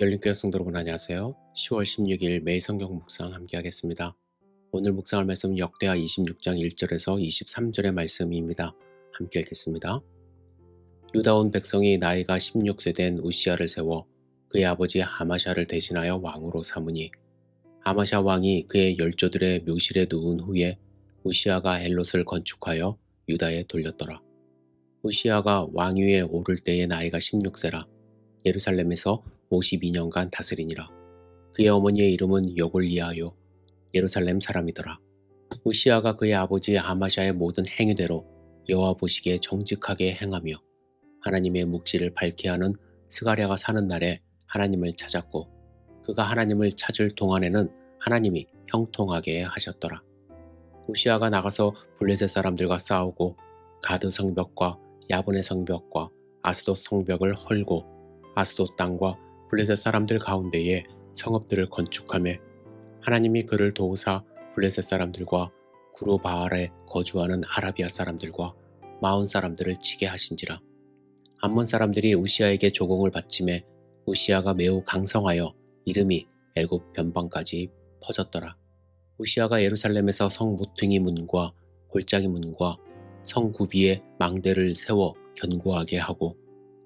열린교회 성도 여러분 안녕하세요. 10월 16일 매일 성경 묵상 함께 하겠습니다. 오늘 묵상할 말씀은 역대하 26장 1절에서 23절의 말씀입니다. 함께 읽겠습니다. 유다 온 백성이 나이가 16세 된 우시아를 세워 그의 아버지 아마샤를 대신하여 왕으로 삼으니 아마샤 왕이 그의 열조들의 묘실에 누운 후에 우시아가 헬롯을 건축하여 유다에 돌렸더라. 우시아가 왕위에 오를 때의 나이가 16세라 예루살렘에서 52년간 다스리니라. 그의 어머니의 이름은 여골리아요 예루살렘 사람이더라. 우시아가 그의 아버지 아마샤의 모든 행위대로 여호와 보시기에 정직하게 행하며 하나님의 묵시를 밝게 하는 스가랴가 사는 날에 하나님을 찾았고 그가 하나님을 찾을 동안에는 하나님이 형통하게 하셨더라. 우시아가 나가서 블레셋 사람들과 싸우고 가드 성벽과 야분의 성벽과 아스돗 성벽을 헐고 아스돗 땅과 블레셋 사람들 가운데에 성읍들을 건축하며 하나님이 그를 도우사 블레셋 사람들과 구르바알에 거주하는 아라비아 사람들과 마온 사람들을 치게 하신지라. 암몬 사람들이 우시아에게 조공을 바치매 우시아가 매우 강성하여 이름이 애굽 변방까지 퍼졌더라. 우시아가 예루살렘에서 성 모퉁이 문과 골짜기 문과 성 구비에 망대를 세워 견고하게 하고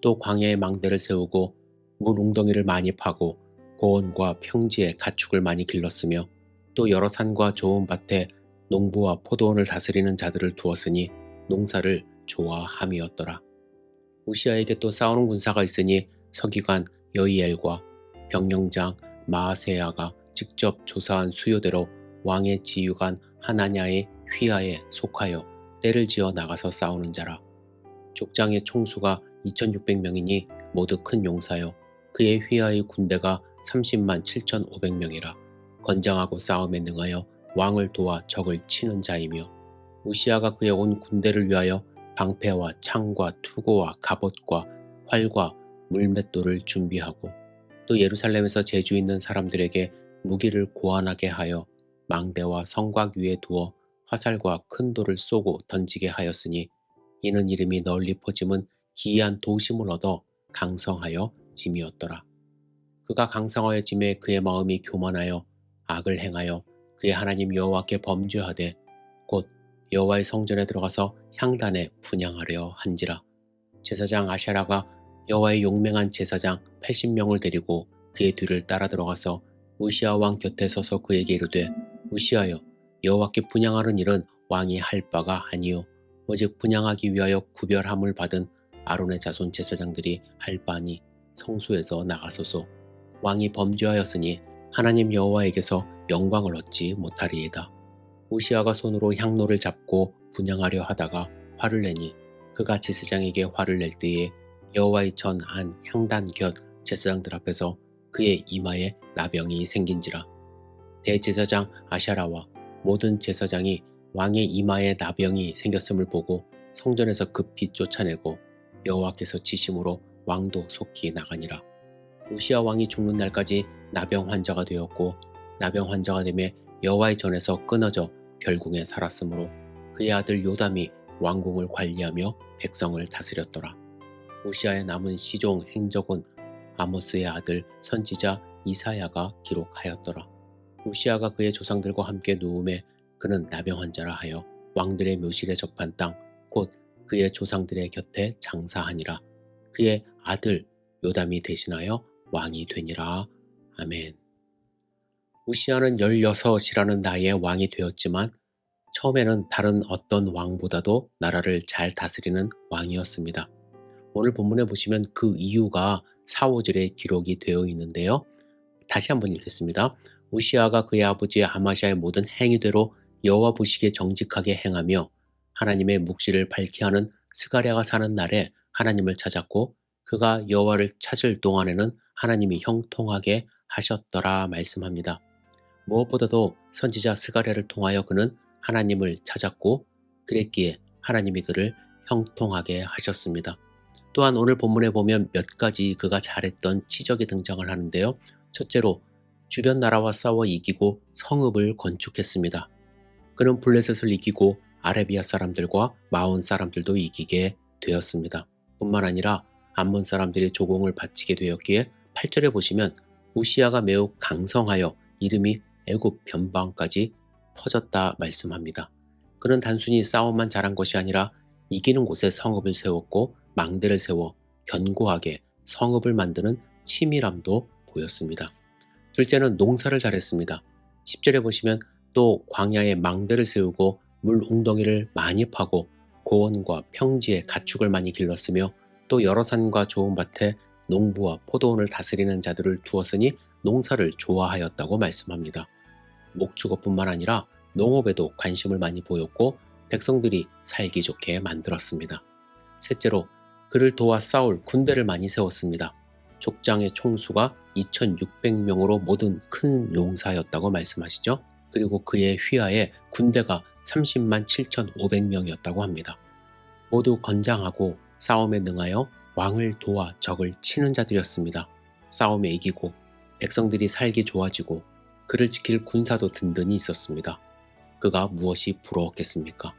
또 광야에 망대를 세우고 물 웅덩이를 많이 파고 고원과 평지에 가축을 많이 길렀으며 또 여러 산과 좋은 밭에 농부와 포도원을 다스리는 자들을 두었으니 농사를 좋아함이었더라. 우시아에게 또 싸우는 군사가 있으니 서기관 여이엘과 병령장 마아세야가 직접 조사한 수요대로 왕의 지휘관 하나냐의 휘하에 속하여 떼를 지어 나가서 싸우는 자라. 족장의 총수가 2600명이니 모두 큰 용사요 그의 휘하의 군대가 30만 7500명이라 건장하고 싸움에 능하여 왕을 도와 적을 치는 자이며 우시아가 그의 온 군대를 위하여 방패와 창과 투고와 갑옷과 활과 물맷돌을 준비하고 또 예루살렘에서 재주 있는 사람들에게 무기를 고안하게 하여 망대와 성곽 위에 두어 화살과 큰 돌을 쏘고 던지게 하였으니 이는 이름이 널리 퍼짐은 기이한 도심을 얻어 강성하여 짐이었더라. 그가 강성하여 짐에 그의 마음이 교만하여 악을 행하여 그의 하나님 여호와께 범죄하되 곧 여호와의 성전에 들어가서 향단에 분향하려 한지라. 제사장 아샤라가 여호와의 용맹한 제사장 80명을 데리고 그의 뒤를 따라 들어가서 우시아 왕 곁에 서서 그에게 이르되 우시아여 여호와께 분향하는 일은 왕이 할 바가 아니요 오직 분향하기 위하여 구별함을 받은 아론의 자손 제사장들이 할 바니 성소에서 나가소서. 왕이 범죄하였으니 하나님 여호와에게서 영광을 얻지 못하리이다. 우시아가 손으로 향로를 잡고 분향하려 하다가 화를 내니 그가 제사장에게 화를 낼 때에 여호와의 전 안 향단 곁 제사장들 앞에서 그의 이마에 나병이 생긴지라. 대제사장 아샤라와 모든 제사장이 왕의 이마에 나병이 생겼음을 보고 성전에서 급히 쫓아내고 여호와께서 치심으로 왕도 속히 나가니라. 우시아 왕이 죽는 날까지 나병 환자가 되었고 나병 환자가 되매 여호와의 전에서 끊어져 결국에 살았으므로 그의 아들 요담이 왕궁을 관리하며 백성을 다스렸더라. 우시아의 남은 시종 행적은 아모스의 아들 선지자 이사야가 기록하였더라. 우시아가 그의 조상들과 함께 누움에 그는 나병 환자라 하여 왕들의 묘실에 접한 땅 곧 그의 조상들의 곁에 장사하니라. 그의 아들 요담이 대신하여 왕이 되니라. 아멘. 우시아는 16이라는 나이에 왕이 되었지만 처음에는 다른 어떤 왕보다도 나라를 잘 다스리는 왕이었습니다. 오늘 본문에 보시면 그 이유가 4, 5절에 기록이 되어 있는데요. 다시 한번 읽겠습니다. 우시아가 그의 아버지 아마샤의 모든 행위대로 여호와 보시기에 정직하게 행하며 하나님의 묵시를 밝게 하는 스가랴가 사는 날에 하나님을 찾았고 그가 여호와를 찾을 동안에는 하나님이 형통하게 하셨더라 말씀합니다. 무엇보다도 선지자 스가랴를 통하여 그는 하나님을 찾았고 그랬기에 하나님이 그를 형통하게 하셨습니다. 또한 오늘 본문에 보면 몇 가지 그가 잘했던 치적이 등장을 하는데요. 첫째로 주변 나라와 싸워 이기고 성읍을 건축했습니다. 그는 블레셋을 이기고 아라비아 사람들과 마온 사람들도 이기게 되었습니다. 뿐만 아니라 암몬 사람들이 조공을 바치게 되었기에 8절에 보시면 우시야가 매우 강성하여 이름이 애굽 변방까지 퍼졌다 말씀합니다. 그는 단순히 싸움만 잘한 것이 아니라 이기는 곳에 성읍을 세웠고 망대를 세워 견고하게 성읍을 만드는 치밀함도 보였습니다. 둘째는 농사를 잘했습니다. 10절에 보시면 또 광야에 망대를 세우고 물 웅덩이를 많이 파고 고원과 평지에 가축을 많이 길렀으며 또 여러 산과 좋은 밭에 농부와 포도원을 다스리는 자들을 두었으니 농사를 좋아하였다고 말씀합니다. 목축업뿐만 아니라 농업에도 관심을 많이 보였고 백성들이 살기 좋게 만들었습니다. 셋째로 그를 도와 싸울 군대를 많이 세웠습니다. 족장의 총수가 2600명으로 모든 큰 용사였다고 말씀하시죠. 그리고 그의 휘하에 군대가 30만 7500명이었다고 합니다. 모두 건장하고 싸움에 능하여 왕을 도와 적을 치는 자들이었습니다. 싸움에 이기고 백성들이 살기 좋아지고 그를 지킬 군사도 든든히 있었습니다. 그가 무엇이 부러웠겠습니까?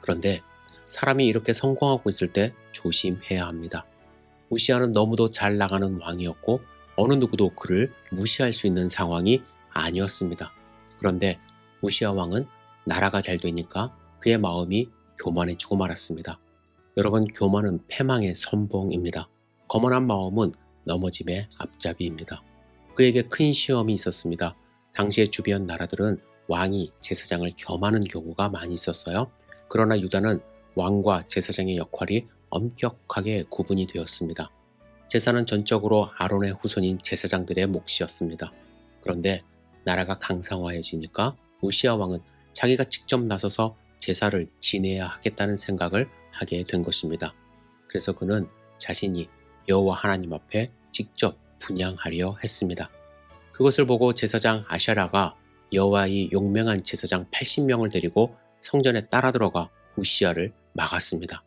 그런데 사람이 이렇게 성공하고 있을 때 조심해야 합니다. 우시야는 너무도 잘 나가는 왕이었고 어느 누구도 그를 무시할 수 있는 상황이 아니었습니다. 그런데 우시야 왕은 나라가 잘 되니까 그의 마음이 교만해지고 말았습니다. 여러분, 교만은 패망의 선봉입니다. 거만한 마음은 넘어짐의 앞잡이입니다. 그에게 큰 시험이 있었습니다. 당시의 주변 나라들은 왕이 제사장을 겸하는 경우가 많이 있었어요. 그러나 유다는 왕과 제사장의 역할이 엄격하게 구분이 되었습니다. 제사는 전적으로 아론의 후손인 제사장들의 몫이었습니다. 그런데 나라가 강성화해지니까 우시야 왕은 자기가 직접 나서서 제사를 지내야 하겠다는 생각을 하게 된 것입니다. 그래서 그는 자신이 여호와 하나님 앞에 직접 분향하려 했습니다. 그것을 보고 제사장 아샤라가 여호와의 용맹한 제사장 80명을 데리고 성전에 따라 들어가 우시야를 막았습니다.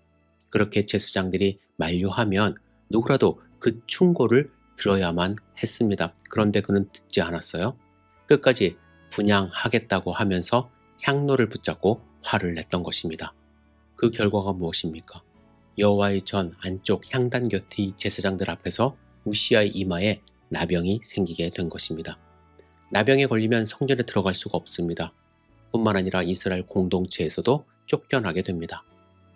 그렇게 제사장들이 만류하면 누구라도 그 충고를 들어야만 했습니다. 그런데 그는 듣지 않았어요. 끝까지 분향하겠다고 하면서 향로를 붙잡고 화를 냈던 것입니다. 그 결과가 무엇입니까? 여호와의 전 안쪽 향단 곁의 제사장들 앞에서 우시야의 이마에 나병이 생기게 된 것입니다. 나병에 걸리면 성전에 들어갈 수가 없습니다. 뿐만 아니라 이스라엘 공동체에서도 쫓겨나게 됩니다.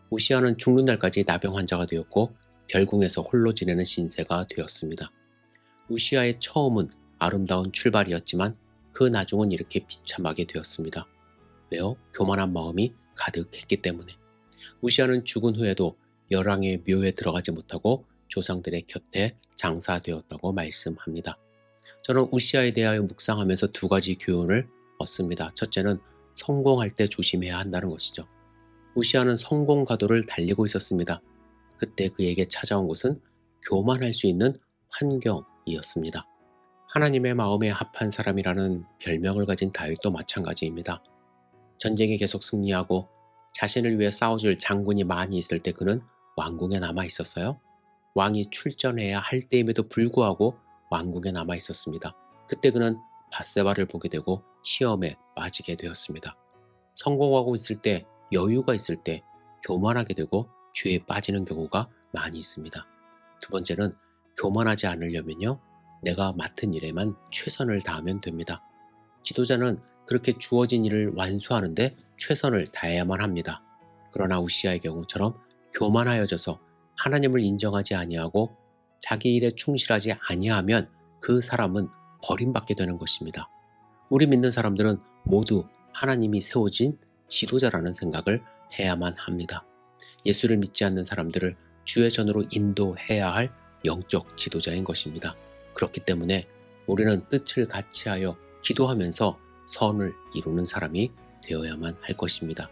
우시야는 죽는 날까지 나병 환자가 되었고 별궁에서 홀로 지내는 신세가 되었습니다. 우시야의 처음은 아름다운 출발이었지만 그 나중은 이렇게 비참하게 되었습니다. 왜요? 교만한 마음이 가득했기 때문에. 우시야는 죽은 후에도 열왕의 묘에 들어가지 못하고 조상들의 곁에 장사되었다고 말씀합니다. 저는 우시야에 대하여 묵상하면서 두 가지 교훈을 얻습니다. 첫째는 성공할 때 조심해야 한다는 것이죠. 우시야는 성공 가도를 달리고 있었습니다. 그때 그에게 찾아온 것은 교만할 수 있는 환경이었습니다. 하나님의 마음에 합한 사람이라는 별명을 가진 다윗도 마찬가지입니다. 전쟁에 계속 승리하고 자신을 위해 싸워줄 장군이 많이 있을 때 그는 왕궁에 남아 있었어요. 왕이 출전해야 할 때임에도 불구하고 왕궁에 남아 있었습니다. 그때 그는 밧세바를 보게 되고 시험에 빠지게 되었습니다. 성공하고 있을 때, 여유가 있을 때 교만하게 되고 죄에 빠지는 경우가 많이 있습니다. 두 번째는 교만하지 않으려면요, 내가 맡은 일에만 최선을 다하면 됩니다. 지도자는 그렇게 주어진 일을 완수하는데 최선을 다해야만 합니다. 그러나 우시야의 경우처럼 교만하여져서 하나님을 인정하지 아니하고 자기 일에 충실하지 아니하면 그 사람은 버림받게 되는 것입니다. 우리 믿는 사람들은 모두 하나님이 세워진 지도자라는 생각을 해야만 합니다. 예수를 믿지 않는 사람들을 주의 전으로 인도해야 할 영적 지도자인 것입니다. 그렇기 때문에 우리는 뜻을 같이하여 기도하면서 선을 이루는 사람이 되어야만 할 것입니다.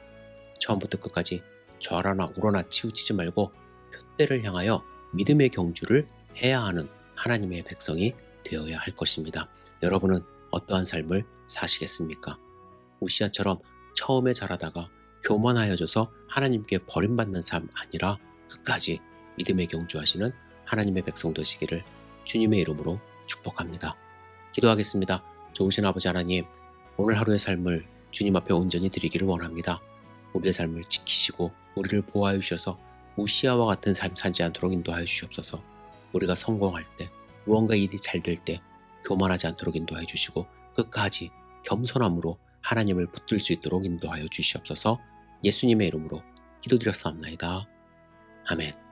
처음부터 끝까지 좌라나 우러나 치우치지 말고 표대를 향하여 믿음의 경주를 해야 하는 하나님의 백성이 되어야 할 것입니다. 여러분은 어떠한 삶을 사시겠습니까? 우시야처럼 처음에 잘하다가 교만하여져서 하나님께 버림받는 삶 아니라 끝까지 믿음의 경주하시는 하나님의 백성 되시기를 주님의 이름으로 축복합니다. 기도하겠습니다. 좋으신 아버지 하나님, 오늘 하루의 삶을 주님 앞에 온전히 드리기를 원합니다. 우리의 삶을 지키시고 우리를 보호하여 주셔서 우시야와 같은 삶 살지 않도록 인도하여 주시옵소서. 우리가 성공할 때, 무언가 일이 잘 될 때 교만하지 않도록 인도하여 주시고 끝까지 겸손함으로 하나님을 붙들 수 있도록 인도하여 주시옵소서. 예수님의 이름으로 기도드렸사옵나이다. 아멘.